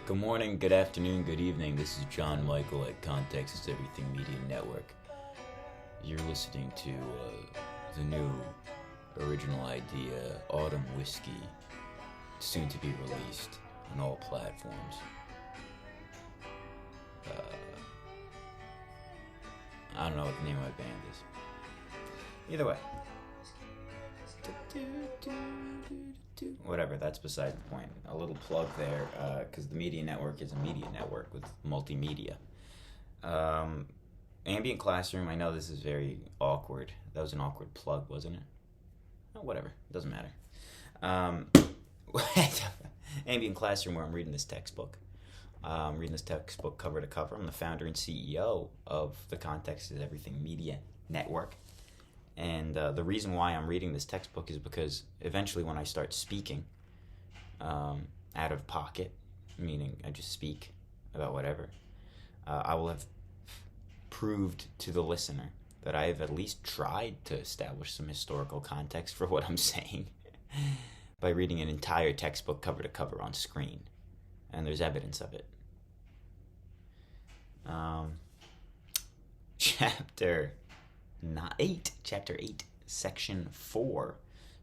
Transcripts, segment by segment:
Good morning, good afternoon, good evening. This is John Michael at Context is Everything Media Network. You're listening to the new original idea, Autumn Whiskey, soon to be released on all platforms. I don't know what the name of my band is. Either way. Whatever, that's beside the point. A little plug there, because the Media Network is a media network with multimedia. Ambient Classroom, I know this is very awkward. That was an awkward plug, wasn't it? Oh, whatever, it doesn't matter. Ambient Classroom, where I'm reading this textbook. I'm reading this textbook cover to cover. I'm the founder and CEO of the Context is Everything Media Network. And the reason why I'm reading this textbook is because eventually when I start speaking out of pocket, meaning I just speak about whatever, I will have proved to the listener that I have at least tried to establish some historical context for what I'm saying by reading an entire textbook cover to cover on screen. And there's evidence of it. Chapter 8, Section 4.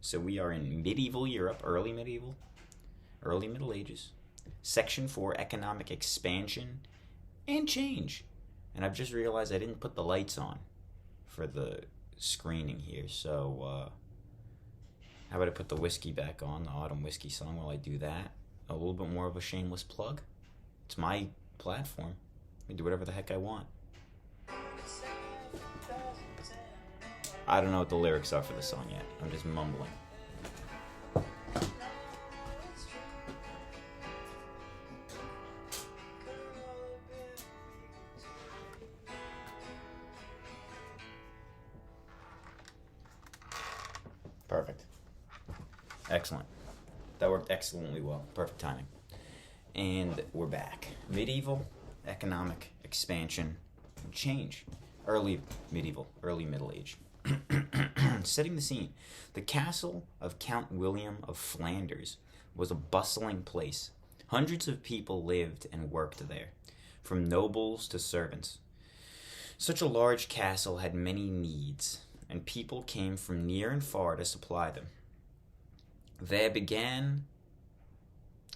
So we are in medieval Europe, early Middle Ages. Section 4, economic expansion and change. And I've just realized I didn't put the lights on for the screening here. So how about I put the whiskey back on, the Autumn Whiskey song while I do that? A little bit more of a shameless plug. It's my platform. I can do whatever the heck I want. I don't know what the lyrics are for the song yet. I'm just mumbling. Perfect. Excellent. That worked excellently well. Perfect timing. And we're back. Medieval, economic expansion, and change. Early medieval, early Middle Age. Setting the scene. The castle of Count William of Flanders was a bustling place. Hundreds of people lived and worked there, from nobles to servants. Such a large castle had many needs, and people came from near and far to supply them. There began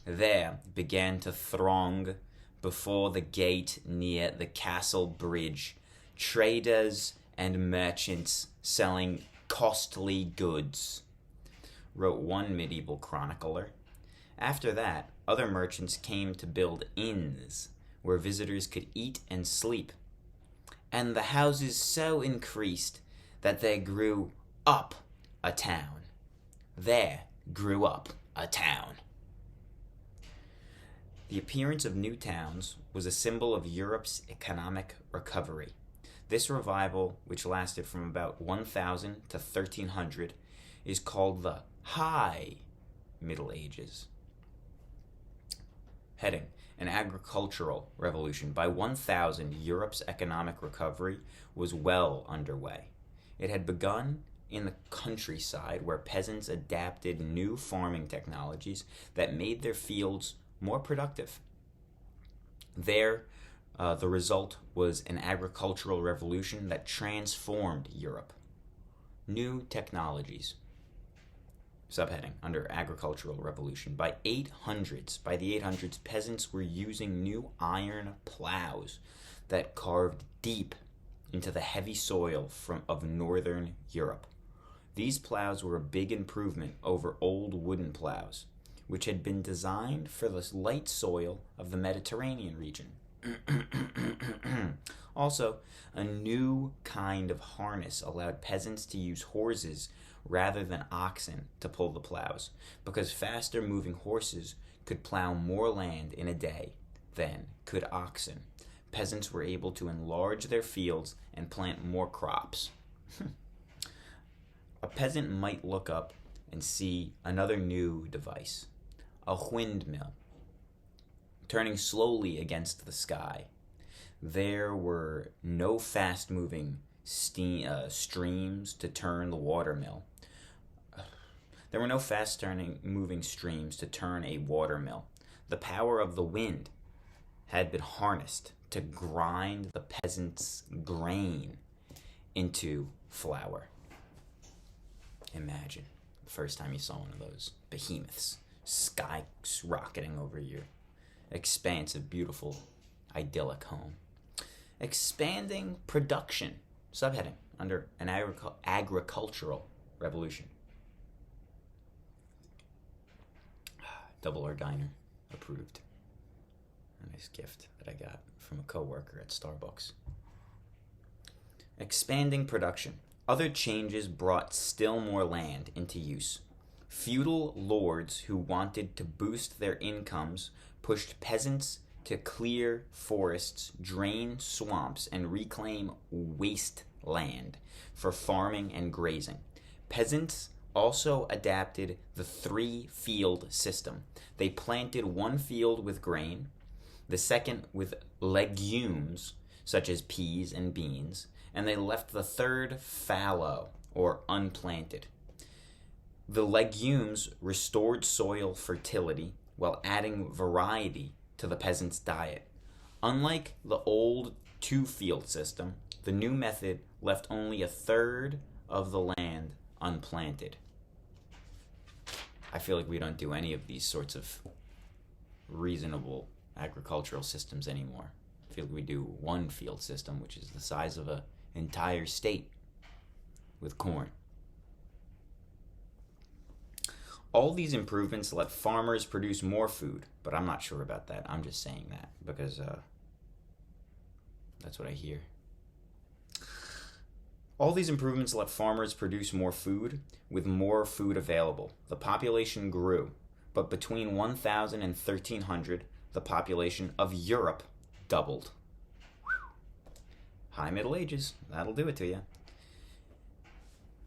to throng before the gate near the castle bridge traders and merchants selling costly goods, wrote one medieval chronicler. After that, other merchants came to build inns where visitors could eat and sleep, and the houses so increased that there grew up a town. There grew up a town. The appearance of new towns was a symbol of Europe's economic recovery. This revival, which lasted from about 1000 to 1300, is called the High Middle Ages. Heading: An agricultural revolution. By 1000, Europe's economic recovery was well underway. It had begun in the countryside, where peasants adapted new farming technologies that made their fields more productive. There, the result was an agricultural revolution that transformed Europe. New technologies. Subheading under agricultural revolution. By the 800s, peasants were using new iron plows that carved deep into the heavy soil of northern Europe. These plows were a big improvement over old wooden plows, which had been designed for the light soil of the Mediterranean region. Also, a new kind of harness allowed peasants to use horses rather than oxen to pull the plows, because faster moving horses could plow more land in a day than could oxen. Peasants were able to enlarge their fields and plant more crops. A peasant might look up and see another new device, a windmill, turning slowly against the sky. There were no fast-moving streams to turn the watermill. There were no fast-moving streams to turn a watermill. The power of the wind had been harnessed to grind the peasants' grain into flour. Imagine the first time you saw one of those behemoths skyrocketing over your expansive, beautiful, idyllic home. Expanding production, subheading under an agricultural revolution. Double R Diner, approved. A nice gift that I got from a coworker at Starbucks. Expanding production. Other changes brought still more land into use. Feudal lords who wanted to boost their incomes pushed peasants to clear forests, drain swamps, and reclaim wasteland for farming and grazing. Peasants also adapted the 3-field system. They planted one field with grain, the second with legumes, such as peas and beans, and they left the third fallow, or unplanted. The legumes restored soil fertility while adding variety to the peasant's diet. Unlike the old 2-field system, the new method left only a third of the land unplanted. I feel like we don't do any of these sorts of reasonable agricultural systems anymore. I feel like we do 1-field system, which is the size of an entire state with corn. All these improvements let farmers produce more food, but I'm not sure about that. I'm just saying that because that's what I hear. All these improvements let farmers produce more food, with more food available. The population grew, but between 1000 and 1300, the population of Europe doubled. High Middle Ages, that'll do it to you.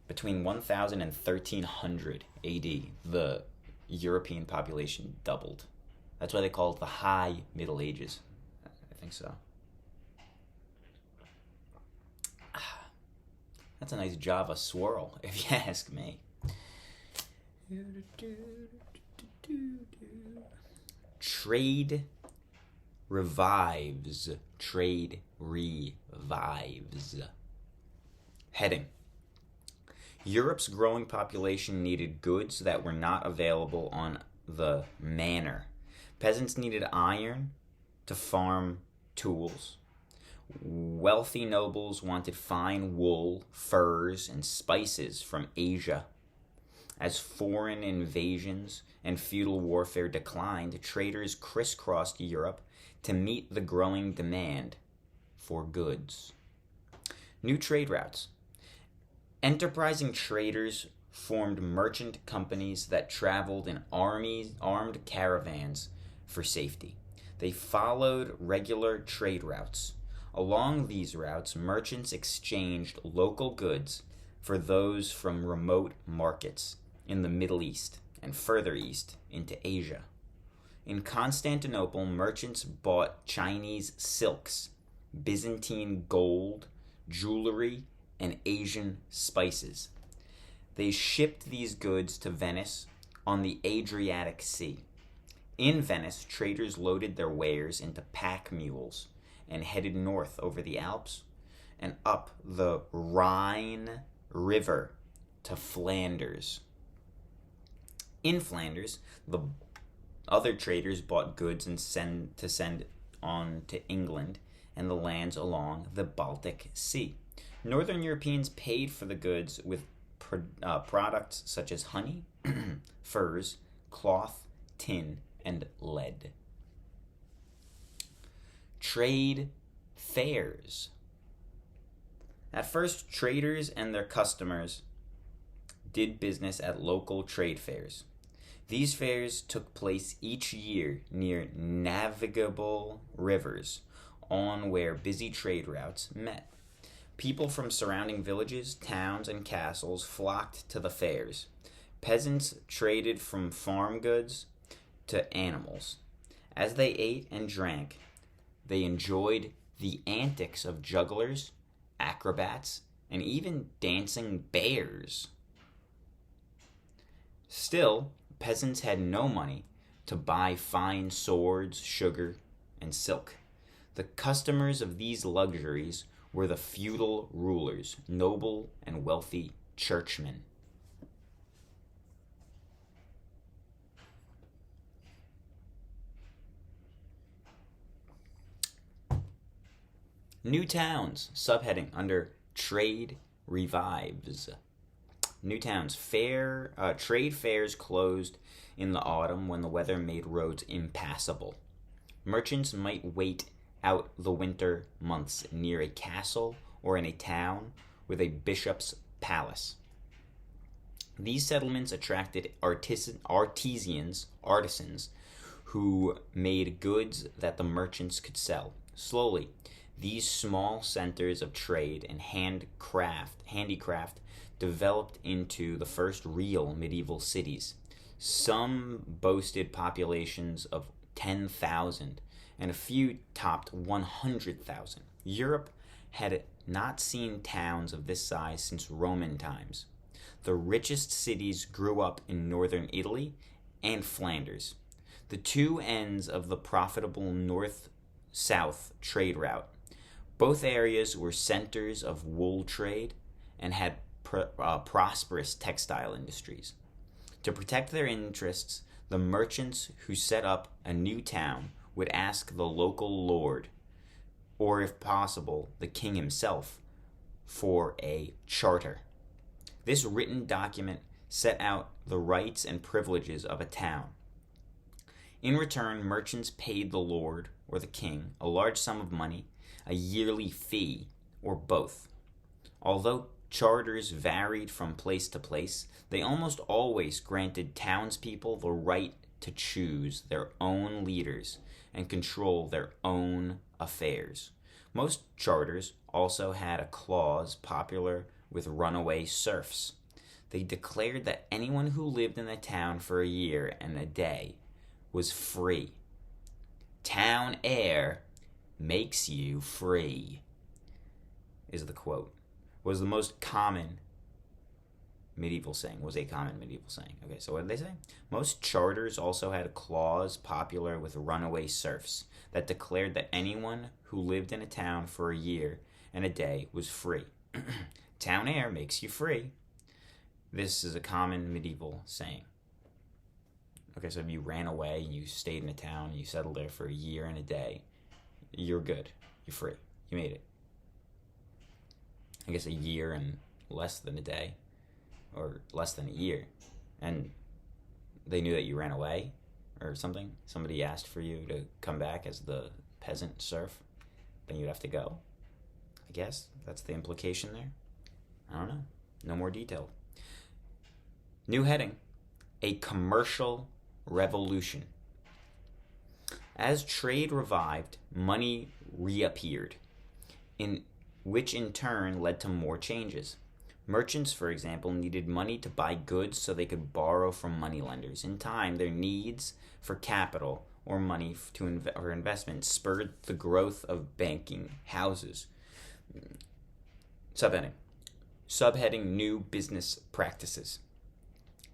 Between 1000 and 1300 AD, the European population doubled. That's why they call it the High Middle Ages. I think so. That's a nice Java swirl, if you ask me. Trade revives. Trade revives. Heading. Europe's growing population needed goods that were not available on the manor. Peasants needed iron to farm tools. Wealthy nobles wanted fine wool, furs, and spices from Asia. As foreign invasions and feudal warfare declined, traders crisscrossed Europe to meet the growing demand for goods. New trade routes. Enterprising traders formed merchant companies that traveled in armed caravans for safety. They followed regular trade routes. Along these routes, merchants exchanged local goods for those from remote markets in the Middle East and further east into Asia. In Constantinople, merchants bought Chinese silks, Byzantine gold, jewelry, and Asian spices. They shipped these goods to Venice on the Adriatic Sea. In Venice, traders loaded their wares into pack mules and headed north over the Alps and up the Rhine River to Flanders. In Flanders, the other traders bought goods and send on to England and the lands along the Baltic Sea. Northern Europeans paid for the goods with products such as honey, furs, cloth, tin, and lead. Trade fairs. At first, traders and their customers did business at local trade fairs. These fairs took place each year near navigable rivers on where busy trade routes met. People from surrounding villages, towns, and castles flocked to the fairs. Peasants traded from farm goods to animals. As they ate and drank, they enjoyed the antics of jugglers, acrobats, and even dancing bears. Still, peasants had no money to buy fine swords, sugar, and silk. The customers of these luxuries were the feudal rulers, noble and wealthy churchmen. New towns, subheading under trade revives. New towns, trade fairs closed in the autumn when the weather made roads impassable. Merchants might wait out the winter months near a castle or in a town with a bishop's palace. These settlements attracted artisans who made goods that the merchants could sell. Slowly, these small centers of trade and handicraft developed into the first real medieval cities. Some boasted populations of 10,000, and a few topped 100,000. Europe had not seen towns of this size since Roman times. The richest cities grew up in northern Italy and Flanders, the two ends of the profitable north-south trade route. Both areas were centers of wool trade and had prosperous textile industries. To protect their interests, the merchants who set up a new town would ask the local lord, or if possible, the king himself, for a charter. This written document set out the rights and privileges of a town. In return, merchants paid the lord or the king a large sum of money, a yearly fee, or both. Although charters varied from place to place, they almost always granted townspeople the right to choose their own leaders and control their own affairs. Most charters also had a clause popular with runaway serfs. They declared that anyone who lived in the town for a year and a day was free. Town air makes you free, is the quote. Was the most common medieval saying. Okay, so what did they say? Most charters also had a clause popular with runaway serfs that declared that anyone who lived in a town for a year and a day was free. Town air makes you free. This is a common medieval saying. Okay, so if you ran away and you stayed in a town and you settled there for a year and a day, you're good. You're free. You made it. I guess a year and less than a day, or less than a year, and they knew that you ran away or something. Somebody asked for you to come back as the peasant serf, then you'd have to go. I guess that's the implication there. I don't know. No more detail. New heading: a commercial revolution. As trade revived, money reappeared, which in turn led to more changes. Merchants, for example, needed money to buy goods so they could borrow from moneylenders. In time, their needs for capital or money for investment spurred the growth of banking houses. Subheading New Business Practices.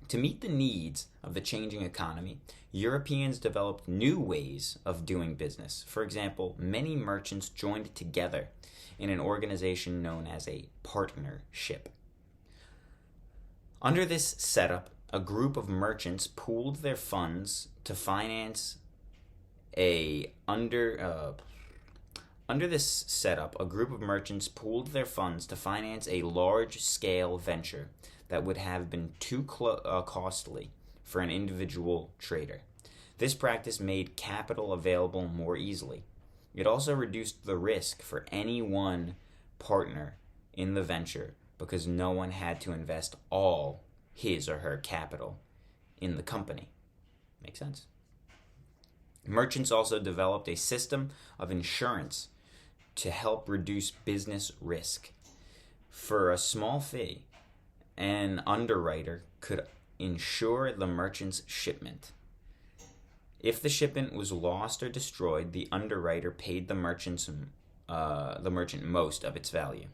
To meet the needs of the changing economy, Europeans developed new ways of doing business. For example, many merchants joined together in an organization known as a partnership. Under this setup, a group of merchants pooled their funds to finance a large-scale venture that would have been too costly for an individual trader. This practice made capital available more easily. It also reduced the risk for any one partner in the venture because no one had to invest all his or her capital in the company. Makes sense. Merchants also developed a system of insurance to help reduce business risk. For a small fee, an underwriter could insure the merchant's shipment. If the shipment was lost or destroyed, the underwriter paid the merchant most of its value.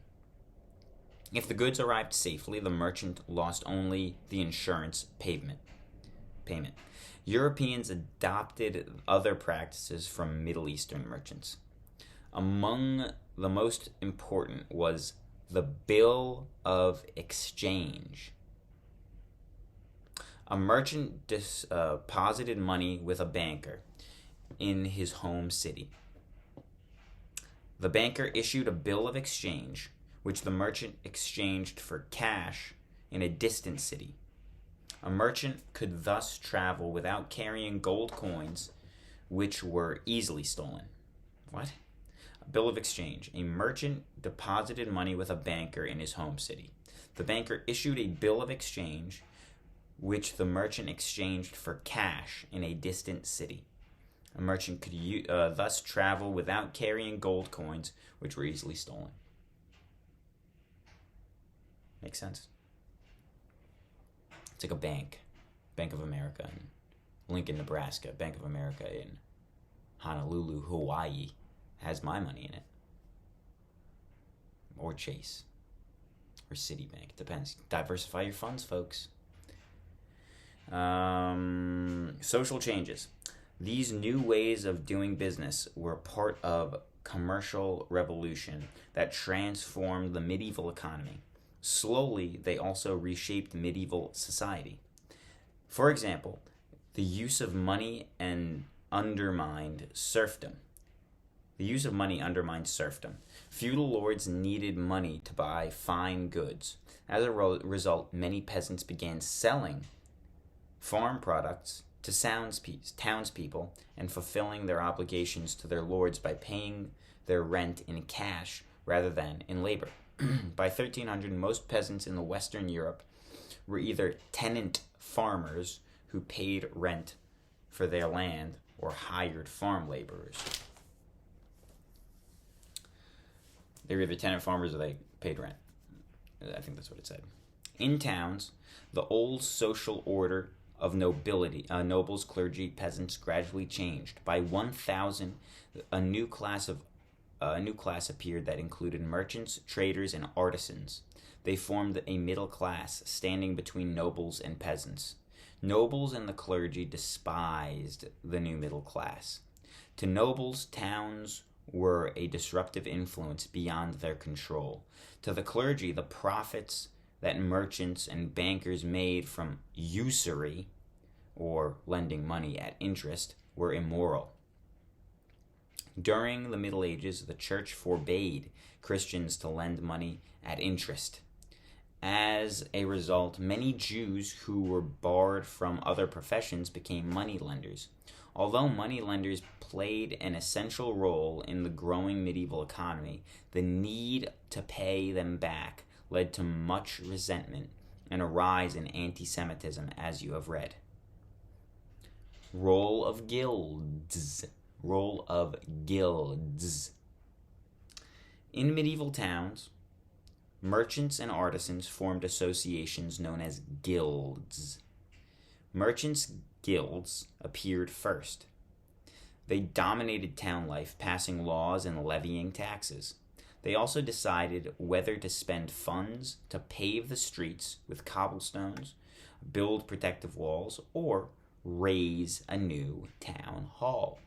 If the goods arrived safely, the merchant lost only the insurance payment. Europeans adopted other practices from Middle Eastern merchants. Among the most important was the Bill of Exchange. A merchant deposited money with a banker in his home city. The banker issued a bill of exchange, which the merchant exchanged for cash in a distant city. A merchant could thus travel without carrying gold coins, which were easily stolen. What? A bill of exchange. A merchant deposited money with a banker in his home city. The banker issued a bill of exchange, which the merchant exchanged for cash in a distant city. A merchant could thus travel without carrying gold coins, which were easily stolen. Makes sense? It's like a bank. Bank of America in Lincoln, Nebraska. Bank of America in Honolulu, Hawaii has my money in it. Or Chase. Or Citibank. Depends. Diversify your funds, folks. Social changes. These new ways of doing business were part of commercial revolution that transformed the medieval economy. Slowly, they also reshaped medieval society. For example, the use of money undermined serfdom. Feudal lords needed money to buy fine goods. As a result, many peasants began selling farm products to townspeople and fulfilling their obligations to their lords by paying their rent in cash rather than in labor. By 1300, most peasants in Western Europe were either tenant farmers who paid rent for their land or hired farm laborers. They were either tenant farmers or they paid rent. I think that's what it said. In towns, the old social order of nobility, nobles, clergy, peasants gradually changed. By 1000, a new class appeared that included merchants, traders, and artisans. They formed a middle class, standing between nobles and peasants. Nobles and the clergy despised the new middle class. To nobles, towns were a disruptive influence beyond their control. To the clergy, the profits that merchants and bankers made from usury, or lending money at interest, were immoral. During the Middle Ages, the church forbade Christians to lend money at interest. As a result, many Jews who were barred from other professions became moneylenders. Although moneylenders played an essential role in the growing medieval economy, the need to pay them back led to much resentment and a rise in anti-Semitism, as you have read. Role of guilds. In medieval towns, merchants and artisans formed associations known as guilds. Merchants' guilds appeared first. They dominated town life, passing laws and levying taxes. They also decided whether to spend funds to pave the streets with cobblestones, build protective walls, or raise a new town hall.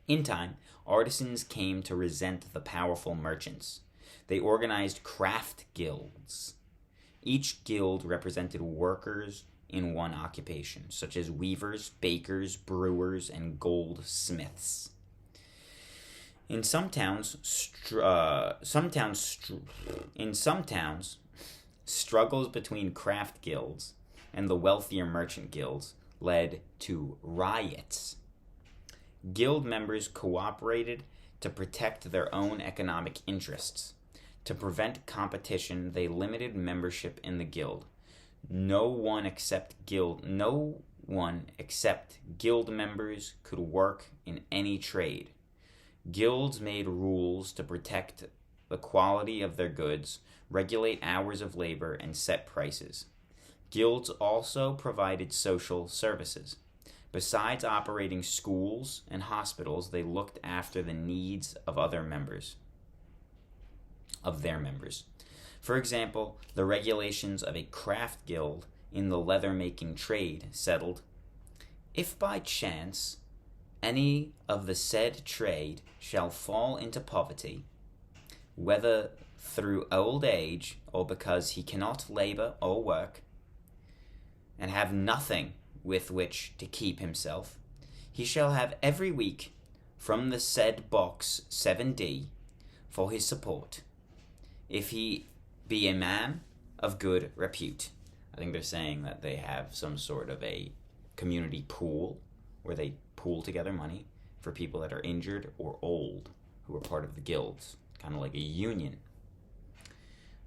In time, artisans came to resent the powerful merchants. They organized craft guilds. Each guild represented workers in one occupation, such as weavers, bakers, brewers, and goldsmiths. In some towns, struggles between craft guilds and the wealthier merchant guilds led to riots. Guild members cooperated to protect their own economic interests. To prevent competition, they limited membership in the guild. No one except guild members could work in any trade. Guilds made rules to protect the quality of their goods, regulate hours of labor, and set prices. Guilds also provided social services. Besides operating schools and hospitals, they looked after the needs of their members. For example, the regulations of a craft guild in the leather-making trade settled, "If by chance any of the said trade shall fall into poverty, whether through old age or because he cannot labor or work, and have nothing with which to keep himself, he shall have every week from the said box 7d for his support, if he be a man of good repute." I think they're saying that they have some sort of a community pool where they pool together money for people that are injured or old who are part of the guilds, kind of like a union.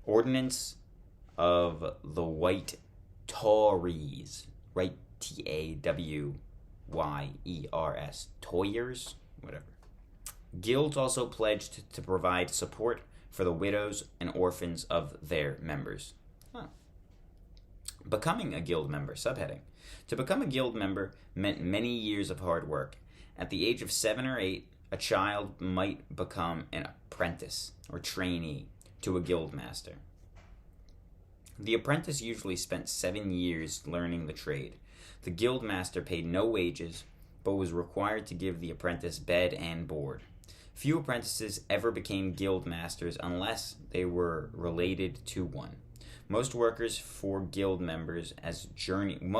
Ordinance of the White Tories, right? Tawyers, Toyers, whatever. Guilds also pledged to provide support for the widows and orphans of their members. Huh. Becoming a guild member, subheading. To become a guild member meant many years of hard work. At the age of 7 or 8, a child might become an apprentice or trainee to a guild master. The apprentice usually spent 7 years learning the trade. The guild master paid no wages, but was required to give the apprentice bed and board. Few apprentices ever became guild masters unless they were related to one. Most worked for guild members as journeymen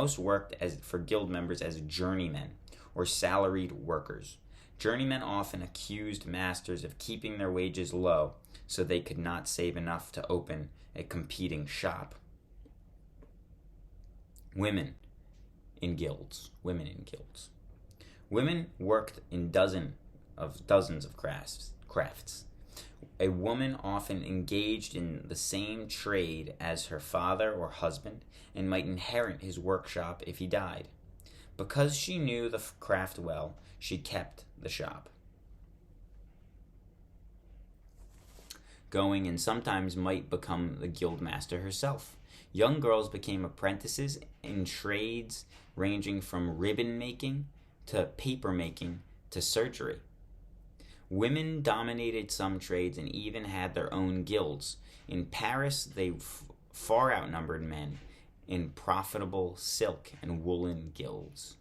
or salaried workers. Journeymen often accused masters of keeping their wages low so they could not save enough to open a competing shop. Women in guilds. Women worked in dozens of crafts. A woman often engaged in the same trade as her father or husband and might inherit his workshop if he died. Because she knew the craft well, she kept the shop going and sometimes might become the guild master herself. Young girls became apprentices in trades ranging from ribbon making to paper making to surgery. Women dominated some trades and even had their own guilds. In Paris, they far outnumbered men in profitable silk and woolen guilds.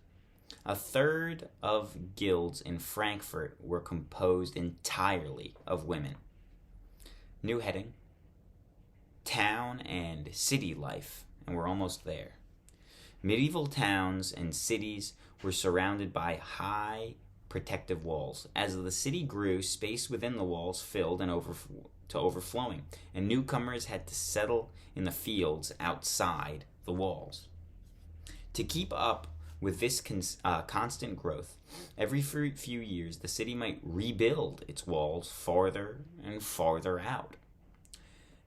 A third of guilds in Frankfurt were composed entirely of women. New heading, Town and City Life, and we're almost there. Medieval towns and cities were surrounded by high protective walls. As the city grew, space within the walls filled and to overflowing, and newcomers had to settle in the fields outside the walls. To keep up with this constant growth, every few years the city might rebuild its walls farther and farther out.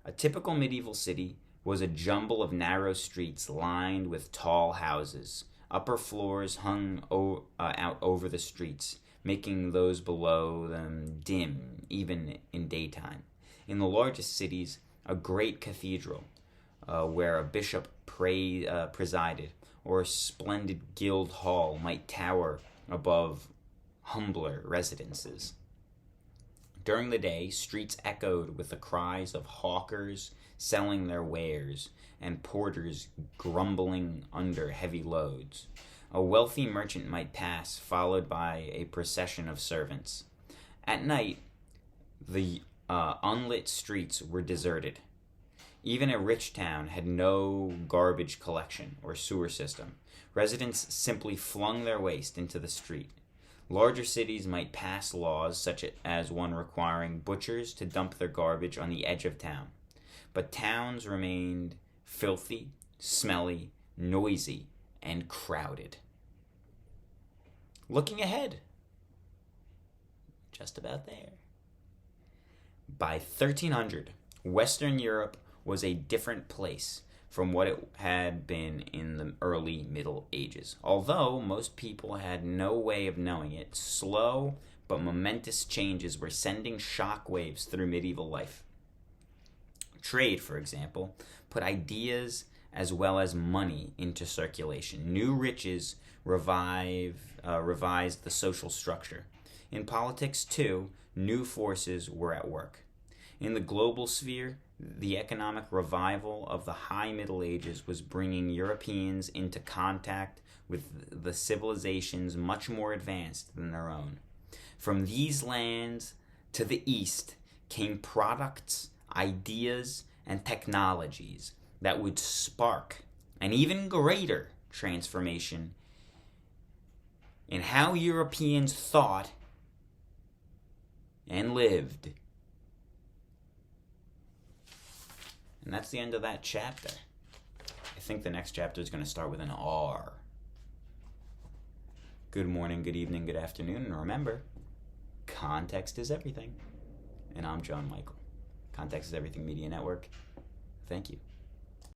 A typical medieval city was a jumble of narrow streets lined with tall houses. Upper floors hung out over the streets, making those below them dim, even in daytime. In the largest cities, a great cathedral, where a bishop presided, or a splendid guild hall might tower above humbler residences. During the day, streets echoed with the cries of hawkers selling their wares and porters grumbling under heavy loads. A wealthy merchant might pass, followed by a procession of servants. At night, the unlit streets were deserted. Even a rich town had no garbage collection or sewer system. Residents simply flung their waste into the street. Larger cities might pass laws such as one requiring butchers to dump their garbage on the edge of town. But towns remained filthy, smelly, noisy, and crowded. Looking ahead. Just about there. By 1300, Western Europe was a different place from what it had been in the early Middle Ages. Although most people had no way of knowing it, slow but momentous changes were sending shock waves through medieval life. Trade, for example, put ideas as well as money into circulation. New riches revised the social structure. In politics, too, new forces were at work. In the global sphere, The economic revival of the High Middle Ages was bringing Europeans into contact with the civilizations much more advanced than their own. From these lands to the east came products, ideas, and technologies that would spark an even greater transformation in how Europeans thought and lived. And that's the end of that chapter. I think the next chapter is going to start with an R. Good morning, good evening, good afternoon, and remember, context is everything. And I'm John Michael. Context is Everything Media Network. Thank you.